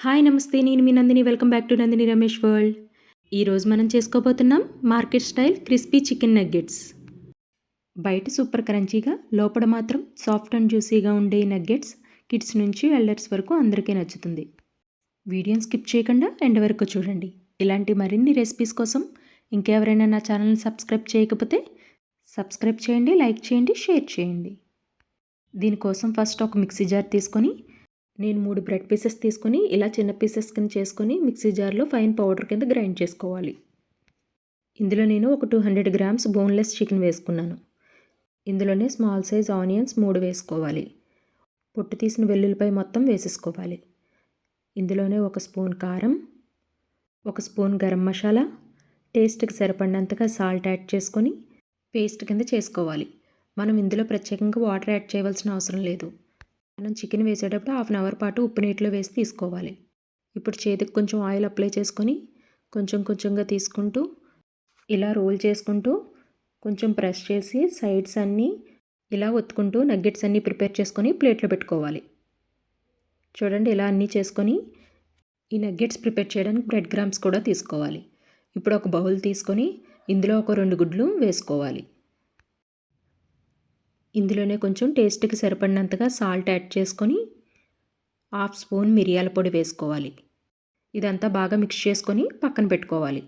Hi నమస్తే, నేను మీ Nandini. Welcome back to Nandini Ramesh world. ఈరోజు మనం చేసుకోబోతున్నాం market style crispy chicken nuggets. బయట సూపర్ క్రంచీగా, లోపల మాత్రం సాఫ్ట్ అండ్ జ్యూసీగా ఉండే నగ్గెట్స్ కిడ్స్ నుంచి ఎల్డర్స్ వరకు అందరికీ నచ్చుతుంది. వీడియోని స్కిప్ చేయకుండా ఎండ్ వరకు చూడండి. ఇలాంటి మరిన్ని రెసిపీస్ కోసం ఇంకెవరైనా నా ఛానల్ని సబ్స్క్రైబ్ చేయకపోతే సబ్స్క్రైబ్ చేయండి, లైక్ చేయండి, షేర్ చేయండి. దీనికోసం ఫస్ట్ ఒక మిక్సీ జార్ తీసుకొని నేను 3 బ్రెడ్ పీసెస్ తీసుకొని ఇలా చిన్న పీసెస్ కింద చేసుకొని మిక్సీ జార్లో ఫైన్ పౌడర్ కింద గ్రైండ్ చేసుకోవాలి. ఇందులో నేను ఒక 200 గ్రామ్స్ బోన్లెస్ చికెన్ వేసుకున్నాను. ఇందులోనే స్మాల్ సైజ్ ఆనియన్స్ 3 వేసుకోవాలి. పొట్టు తీసిన వెల్లుల్లిపాయ మొత్తం వేసేసుకోవాలి. ఇందులోనే 1 స్పూన్ కారం, 1 స్పూన్ గరం మసాలా, టేస్ట్కి సరిపడినంతగా సాల్ట్ యాడ్ చేసుకొని పేస్ట్ కింద చేసుకోవాలి. మనం ఇందులో ప్రత్యేకంగా వాటర్ యాడ్ చేయవలసిన అవసరం లేదు. మనం చికెన్ వేసేటప్పుడు 1/2 అవర్ పాటు ఉప్పు నీటిలో వేసి తీసుకోవాలి. ఇప్పుడు చేతికి కొంచెం ఆయిల్ అప్లై చేసుకొని కొంచెం కొంచెంగా తీసుకుంటూ ఇలా రోల్ చేసుకుంటూ కొంచెం ప్రెస్ చేసి సైడ్స్ అన్నీ ఇలా ఒత్తుకుంటూ నగ్గెట్స్ అన్నీ ప్రిపేర్ చేసుకొని ప్లేట్లో పెట్టుకోవాలి. చూడండి, ఇలా అన్నీ చేసుకొని ఈ నగ్గెట్స్ ప్రిపేర్ చేయడానికి బ్రెడ్ క్రమ్స్ కూడా తీసుకోవాలి. ఇప్పుడు ఒక బౌల్ తీసుకొని ఇందులో ఒక 2 గుడ్లు వేసుకోవాలి. ఇందులోనే కొంచెం టేస్ట్కి సరిపడినంతగా సాల్ట్ యాడ్ చేసుకొని 1/2 స్పూన్ మిరియాల పొడి వేసుకోవాలి. ఇదంతా బాగా మిక్స్ చేసుకొని పక్కన పెట్టుకోవాలి.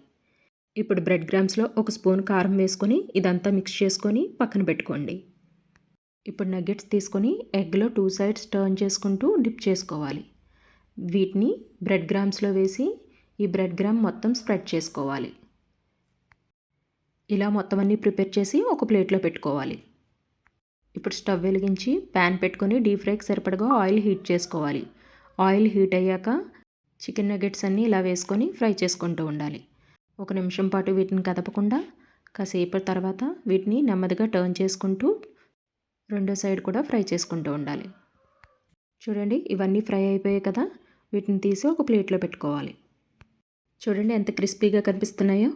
ఇప్పుడు బ్రెడ్ క్రమ్స్లో 1 స్పూన్ కారం వేసుకొని ఇదంతా మిక్స్ చేసుకొని పక్కన పెట్టుకోండి. ఇప్పుడు నగ్గెట్స్ తీసుకొని ఎగ్లో 2 సైడ్స్ టర్న్ చేసుకుంటూ డిప్ చేసుకోవాలి. వీటిని బ్రెడ్ క్రమ్స్లో వేసి ఈ బ్రెడ్ క్రమ్ మొత్తం స్ప్రెడ్ చేసుకోవాలి. ఇలా మొత్తం అన్నీ ప్రిపేర్ చేసి ఒక ప్లేట్లో పెట్టుకోవాలి. ఇప్పుడు స్టవ్ వెలిగించి ప్యాన్ పెట్టుకొని డీప్ ఫ్రైకి సరిపడగా ఆయిల్ హీట్ చేసుకోవాలి. ఆయిల్ హీట్ అయ్యాక చికెన్ నగ్గెట్స్ అన్నీ ఇలా వేసుకొని ఫ్రై చేసుకుంటూ ఉండాలి. 1 నిమిషం పాటు వీటిని కదపకుండా కాసేపు తర్వాత వీటిని నెమ్మదిగా టర్న్ చేసుకుంటూ రెండో సైడ్ కూడా ఫ్రై చేసుకుంటూ ఉండాలి. చూడండి, ఇవన్నీ ఫ్రై అయిపోయాయి కదా, వీటిని తీసి ఒక ప్లేట్లో పెట్టుకోవాలి. చూడండి ఎంత క్రిస్పీగా కనిపిస్తున్నాయో.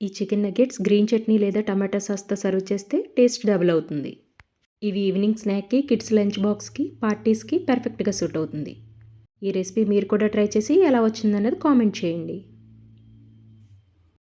ఈ చికెన్ నగ్గెట్స్ గ్రీన్ చట్నీ లేదా టమాటా సాస్తో సర్వ్ చేస్తే టేస్ట్ డబుల్ అవుతుంది. ఇవి ఈవినింగ్ స్నాక్కి, కిడ్స్ లంచ్ బాక్స్కి, పార్టీస్కి పర్ఫెక్ట్గా సూట్ అవుతుంది. ఈ రెసిపీ మీరు కూడా ట్రై చేసి ఎలా వచ్చిందనేది కామెంట్ చేయండి.